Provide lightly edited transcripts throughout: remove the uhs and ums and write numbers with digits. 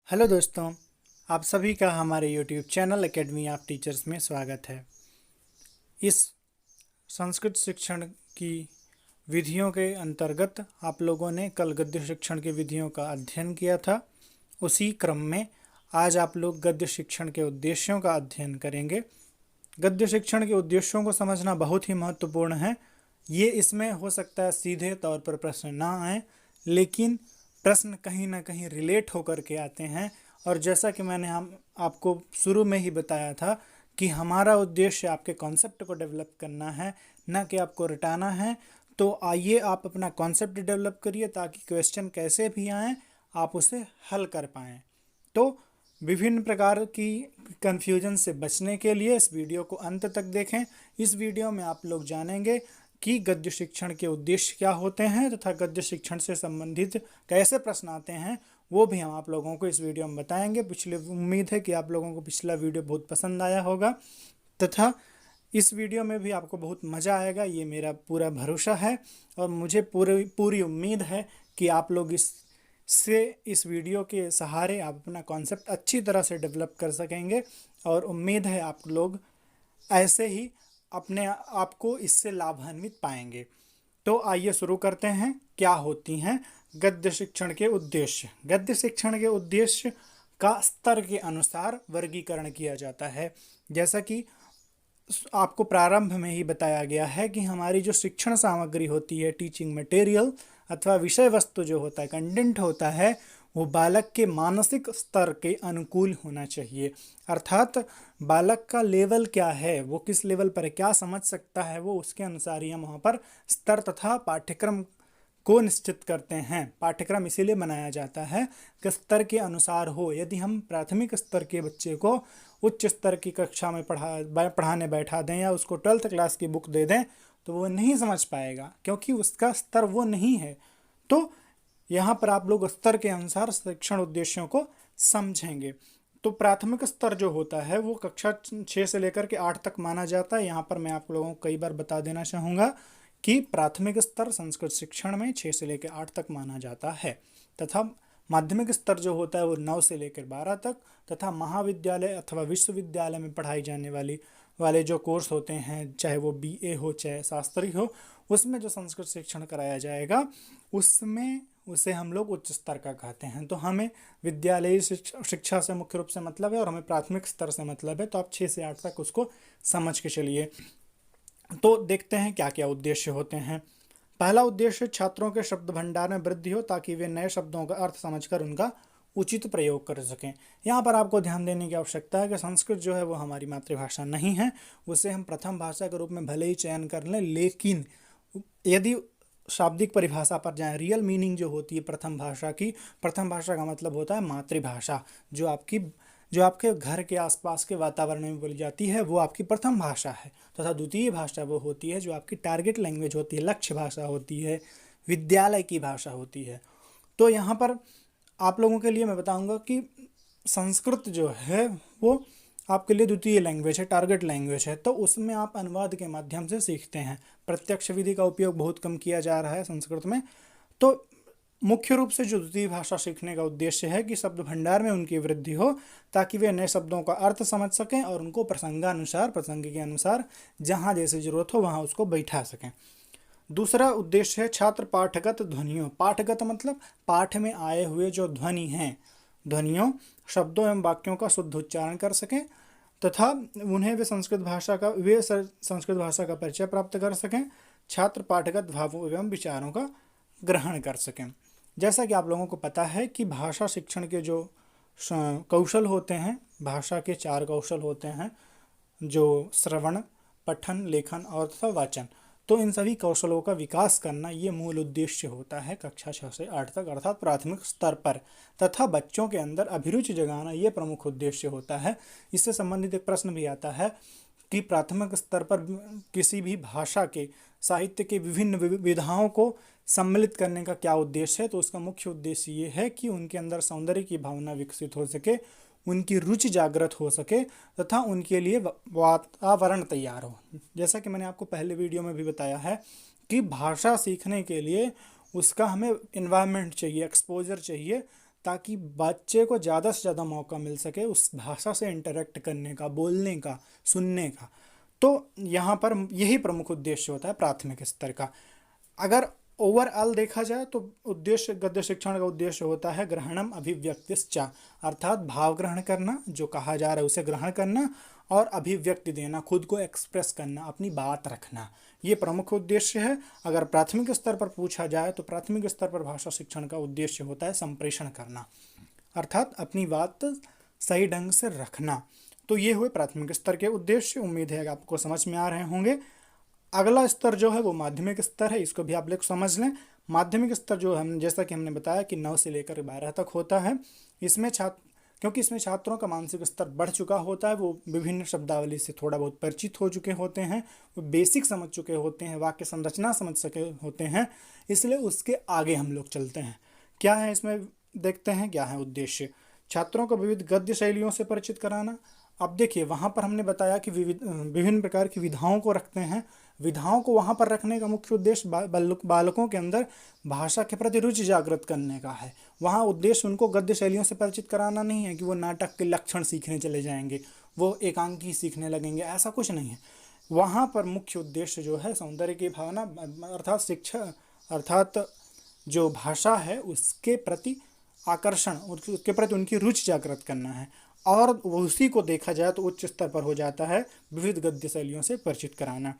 Hello दोस्तों, आप सभी का हमारे YouTube channel academy of teachers में स्वागत है। इस संस्कृत शिक्षण की विधियों के अंतर्गत आप लोगों ने कल गद्य शिक्षण की विधियों का अध्ययन किया था। उसी क्रम में आज आप लोग गद्य शिक्षण के उद्देश्यों का अध्ययन करेंगे। गद्य शिक्षण के उद्देश्यों को समझना बहुत ही महत्वपूर्ण है। ये इसमें हो सकता है सीधे तौर पर प्रश्न ना आए, लेकिन प्रश्न कहीं ना कहीं रिलेट होकर के आते हैं। और जैसा कि मैंने हम आपको शुरू में ही बताया था कि हमारा उद्देश्य आपके कॉन्सेप्ट को डेवलप करना है, ना कि आपको रटाना है। तो आइए आप अपना कॉन्सेप्ट डेवलप करिए ताकि क्वेश्चन कैसे भी आएँ आप उसे हल कर पाएँ। तो विभिन्न प्रकार की कन्फ्यूजन से बचने के लिए इस वीडियो को अंत तक देखें। इस वीडियो में आप लोग जानेंगे कि गद्य शिक्षण के उद्देश्य क्या होते हैं तथा गद्य शिक्षण से संबंधित कैसे प्रश्न आते हैं, वो भी हम आप लोगों को इस वीडियो में बताएंगे। उम्मीद है कि आप लोगों को पिछला वीडियो बहुत पसंद आया होगा तथा इस वीडियो में भी आपको बहुत मज़ा आएगा, ये मेरा पूरा भरोसा है। और मुझे पूरी उम्मीद है कि आप लोग इस वीडियो के सहारे आप अपना कॉन्सेप्ट अच्छी तरह से डेवलप कर सकेंगे। और उम्मीद है आप लोग ऐसे ही अपने आप को इससे लाभान्वित पाएंगे। तो आइए शुरू करते हैं। क्या होती हैं गद्य शिक्षण के उद्देश्य? गद्य शिक्षण के उद्देश्य का स्तर के अनुसार वर्गीकरण किया जाता है। जैसा कि आपको प्रारंभ में ही बताया गया है कि हमारी जो शिक्षण सामग्री होती है, टीचिंग मटेरियल अथवा विषय वस्तु जो होता है, कंटेंट होता है, वो बालक के मानसिक स्तर के अनुकूल होना चाहिए। अर्थात बालक का लेवल क्या है, वो किस लेवल पर है, क्या समझ सकता है, वो उसके अनुसार ही हम वहाँ पर स्तर तथा पाठ्यक्रम को निश्चित करते हैं। पाठ्यक्रम इसीलिए बनाया जाता है कि स्तर के अनुसार हो। यदि हम प्राथमिक स्तर के बच्चे को उच्च स्तर की कक्षा में पढ़ाने बैठा दें या उसको 12th क्लास की बुक दे दें तो वो नहीं समझ पाएगा, क्योंकि उसका स्तर वो नहीं है। तो यहाँ पर आप लोग स्तर के अनुसार शिक्षण उद्देश्यों को समझेंगे। तो प्राथमिक स्तर जो होता है वो कक्षा 6 से लेकर के 8 तक माना जाता है। यहाँ पर मैं आप लोगों को कई बार बता देना चाहूँगा कि प्राथमिक स्तर संस्कृत शिक्षण में 6 से लेकर 8 तक माना जाता है तथा माध्यमिक स्तर जो होता है वो 9 से लेकर 12 तक तथा महाविद्यालय अथवा विश्वविद्यालय में पढ़ाई जाने वाले जो कोर्स होते हैं, चाहे वो बीए हो चाहे शास्त्री हो, उसमें जो संस्कृत शिक्षण कराया जाएगा उसमें उसे हम लोग उच्च स्तर का कहते हैं। तो हमें विद्यालयी शिक्षा से मुख्य रूप से मतलब है और हमें प्राथमिक स्तर से मतलब है। तो आप 6 से 8 तक उसको समझ के चलिए। तो देखते हैं क्या क्या उद्देश्य होते हैं। पहला उद्देश्य छात्रों के शब्द भंडार में वृद्धि हो ताकि वे नए शब्दों का अर्थ समझकर उनका उचित प्रयोग कर सकें। यहाँ पर आपको ध्यान देने की आवश्यकता है कि संस्कृत जो है वो हमारी मातृभाषा नहीं है। उसे हम प्रथम भाषा के रूप में भले ही चयन कर लें, लेकिन यदि शाब्दिक परिभाषा पर जाएं, रियल मीनिंग जो होती है प्रथम भाषा की, प्रथम भाषा का मतलब होता है मातृभाषा, जो आपके घर के आसपास के वातावरण में बोली जाती है, वो आपकी प्रथम भाषा है। तथा द्वितीय भाषा वो होती है जो आपकी टारगेट लैंग्वेज होती है, लक्ष्य भाषा होती है, विद्यालय की भाषा होती है। तो यहाँ पर आप लोगों के लिए मैं बताऊंगा कि संस्कृत जो है वो आपके लिए द्वितीय लैंग्वेज है, टारगेट लैंग्वेज है। तो उसमें आप अनुवाद के माध्यम से सीखते हैं। प्रत्यक्ष विधि का उपयोग बहुत कम किया जा रहा है संस्कृत में। तो मुख्य रूप से जो द्वितीय भाषा सीखने का उद्देश्य है कि शब्द भंडार में उनकी वृद्धि हो ताकि वे नए शब्दों का अर्थ समझ सकें और उनको प्रसंगानुसार, प्रसंग के अनुसार जहाँ जैसे जरूरत हो वहाँ उसको बैठा सकें। दूसरा उद्देश्य है छात्र पाठगत ध्वनियों। पाठगत मतलब पाठ में आए हुए जो ध्वनि हैं, ध्वनियों, शब्दों एवं वाक्यों का शुद्ध उच्चारण कर सकें तथा वे संस्कृत भाषा का परिचय प्राप्त कर सकें। छात्र पाठगत भावों एवं विचारों का ग्रहण कर सकें। जैसा कि आप लोगों को पता है कि भाषा शिक्षण के जो कौशल होते हैं, भाषा के 4 कौशल होते हैं, जो श्रवण, पठन, लेखन और तथा वाचन। तो इन सभी कौशलों का विकास करना ये मूल उद्देश्य होता है कक्षा 6 से 8 तक अर्थात प्राथमिक स्तर पर, तथा बच्चों के अंदर अभिरुचि जगाना ये प्रमुख उद्देश्य होता है। इससे संबंधित एक प्रश्न भी आता है कि प्राथमिक स्तर पर किसी भी भाषा के साहित्य के विभिन्न विधाओं को सम्मिलित करने का क्या उद्देश्य है? तो उसका मुख्य उद्देश्य ये है कि उनके अंदर सौंदर्य की भावना विकसित हो सके, उनकी रुचि जागृत हो सके तथा उनके लिए वातावरण तैयार हो। जैसा कि मैंने आपको पहले वीडियो में भी बताया है कि भाषा सीखने के लिए उसका हमें इन्वायरमेंट चाहिए, एक्सपोजर चाहिए, ताकि बच्चे को ज़्यादा से ज़्यादा मौका मिल सके उस भाषा से इंटरेक्ट करने का, बोलने का, सुनने का। तो यहाँ पर यही प्रमुख उद्देश्य होता है प्राथमिक स्तर का। अगर ओवरऑल देखा जाए तो उद्देश्य गद्य शिक्षण का उद्देश्य होता है ग्रहणम अभिव्यक्तिश्च, अर्थात भाव ग्रहण करना, जो कहा जा रहा है उसे ग्रहण करना, और अभिव्यक्ति देना, खुद को एक्सप्रेस करना, अपनी बात रखना, ये प्रमुख उद्देश्य है। अगर प्राथमिक स्तर पर पूछा जाए तो प्राथमिक स्तर पर भाषा शिक्षण का उद्देश्य होता है संप्रेषण करना, अर्थात अपनी बात सही ढंग से रखना। तो ये हुए प्राथमिक स्तर के उद्देश्य। उम्मीद है कि आपको समझ में आ रहे होंगे। अगला स्तर जो है वो माध्यमिक स्तर है, इसको भी आप लोग समझ लें। माध्यमिक स्तर जो हम जैसा कि हमने बताया कि 9 से लेकर 12 तक होता है। इसमें क्योंकि इसमें छात्रों का मानसिक स्तर बढ़ चुका होता है, वो विभिन्न शब्दावली से थोड़ा बहुत परिचित हो चुके होते हैं, वो बेसिक समझ चुके होते हैं, वाक्य संरचना समझ सके होते हैं, इसलिए उसके आगे हम लोग चलते हैं। क्या है इसमें, देखते हैं क्या है उद्देश्य। छात्रों को विविध गद्य शैलियों से परिचित कराना। अब देखिए वहाँ पर हमने बताया कि विभिन्न प्रकार की विधाओं को रखते हैं। विधाओं को वहाँ पर रखने का मुख्य उद्देश्य बालकों के अंदर भाषा के प्रति रुचि जागृत करने का है। वहाँ उद्देश्य उनको गद्य शैलियों से परिचित कराना नहीं है कि वो नाटक के लक्षण सीखने चले जाएंगे, वो एकांकी सीखने लगेंगे, ऐसा कुछ नहीं है। वहाँ पर मुख्य उद्देश्य जो है सौंदर्य की भावना, अर्थात शिक्षा, अर्थात जो भाषा है उसके प्रति आकर्षण, उसके प्रति उनकी रुचि जागृत करना है। और उसी को देखा जाए तो उच्च स्तर पर हो जाता है विविध गद्य शैलियों से परिचित कराना।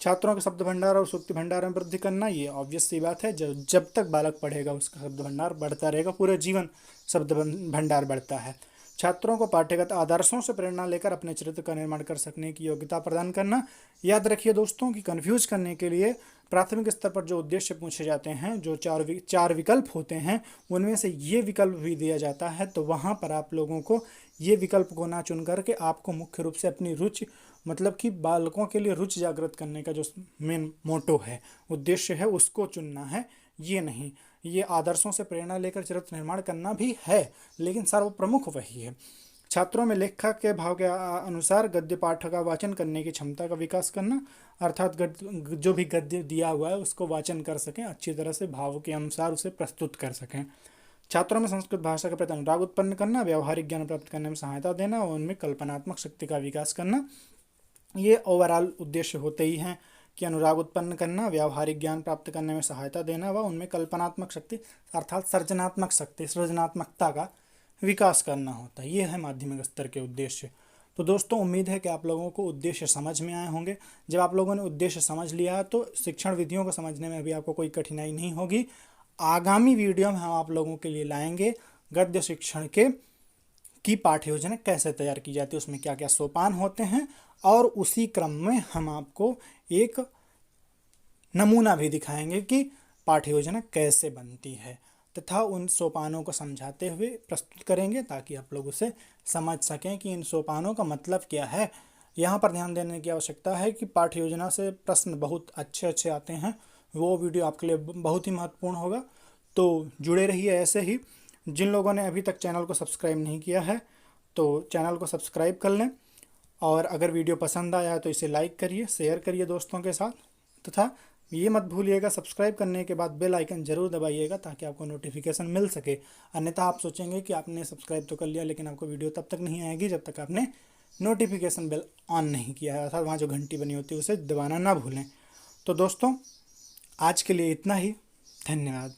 छात्रों के शब्द भंडार और सूक्ति भंडार में वृद्धि करना, ये ऑब्वियस सी बात है। जब तक बालक पढ़ेगा उसका शब्द भंडार बढ़ता रहेगा, पूरे जीवन शब्द भंडार बढ़ता है। छात्रों को पाठ्यगत आदर्शों से प्रेरणा लेकर अपने चरित्र का निर्माण कर सकने की योग्यता प्रदान करना। याद रखिए दोस्तों कि कन्फ्यूज करने के लिए प्राथमिक स्तर पर जो उद्देश्य पूछे जाते हैं, जो चार विकल्प होते हैं, उनमें से ये विकल्प भी दिया जाता है। तो वहाँ पर आप लोगों को ये विकल्प को ना चुन करके आपको मुख्य रूप से अपनी रुचि, मतलब कि बालकों के लिए रुचि जागृत करने का जो मेन मोटो है, उद्देश्य है, उसको चुनना है। ये नहीं, ये आदर्शों से प्रेरणा लेकर चरित्र निर्माण करना भी है, लेकिन सर्वप्रमुख वही है। छात्रों में लेखक के भाव के अनुसार गद्य पाठ का वाचन करने की क्षमता का विकास करना, अर्थात जो भी गद्य दिया हुआ है उसको वाचन कर सकें, अच्छी तरह से भाव के अनुसार उसे प्रस्तुत कर सकें। छात्रों में संस्कृत भाषा के प्रति अनुराग उत्पन्न करना, व्यावहारिक ज्ञान प्राप्त करने में सहायता देना और उनमें कल्पनात्मक शक्ति का विकास करना। ये ओवरऑल उद्देश्य होते ही हैं कि अनुराग उत्पन्न करना, व्यावहारिक ज्ञान प्राप्त करने में सहायता देना व उनमें कल्पनात्मक शक्ति अर्थात सर्जनात्मक शक्ति, सृजनात्मकता का विकास करना होता है। ये है माध्यमिक स्तर के उद्देश्य। तो दोस्तों उम्मीद है कि आप लोगों को उद्देश्य समझ में आए होंगे। जब आप लोगों ने उद्देश्य समझ लिया तो शिक्षण विधियों को समझने में भी आपको कोई कठिनाई नहीं होगी। आगामी वीडियो में हम आप लोगों के लिए लाएंगे गद्य शिक्षण की पाठ्य योजना कैसे तैयार की जाती है, उसमें क्या क्या सोपान होते हैं, और उसी क्रम में हम आपको एक नमूना भी दिखाएंगे कि पाठ्य योजना कैसे बनती है, तथा उन सोपानों को समझाते हुए प्रस्तुत करेंगे ताकि आप लोग उसे समझ सकें कि इन सोपानों का मतलब क्या है। यहाँ पर ध्यान देने की आवश्यकता है कि पाठ्य योजना से प्रश्न बहुत अच्छे आते हैं, वो वीडियो आपके लिए बहुत ही महत्वपूर्ण होगा। तो जुड़े रहिए ऐसे ही। जिन लोगों ने अभी तक चैनल को सब्सक्राइब नहीं किया है तो चैनल को सब्सक्राइब कर लें, और अगर वीडियो पसंद आया तो इसे लाइक करिए, शेयर करिए दोस्तों के साथ, तथा ये मत भूलिएगा सब्सक्राइब करने के बाद बेल आइकन जरूर दबाइएगा ताकि आपको नोटिफिकेशन मिल सके। अन्यथा आप सोचेंगे कि आपने सब्सक्राइब तो कर लिया लेकिन आपको वीडियो तब तक नहीं आएगी जब तक आपने नोटिफिकेशन बेल ऑन नहीं किया है, अर्थात वहाँ जो घंटी बनी होती है उसे दबाना ना भूलें। तो दोस्तों आज के लिए इतना ही, धन्यवाद।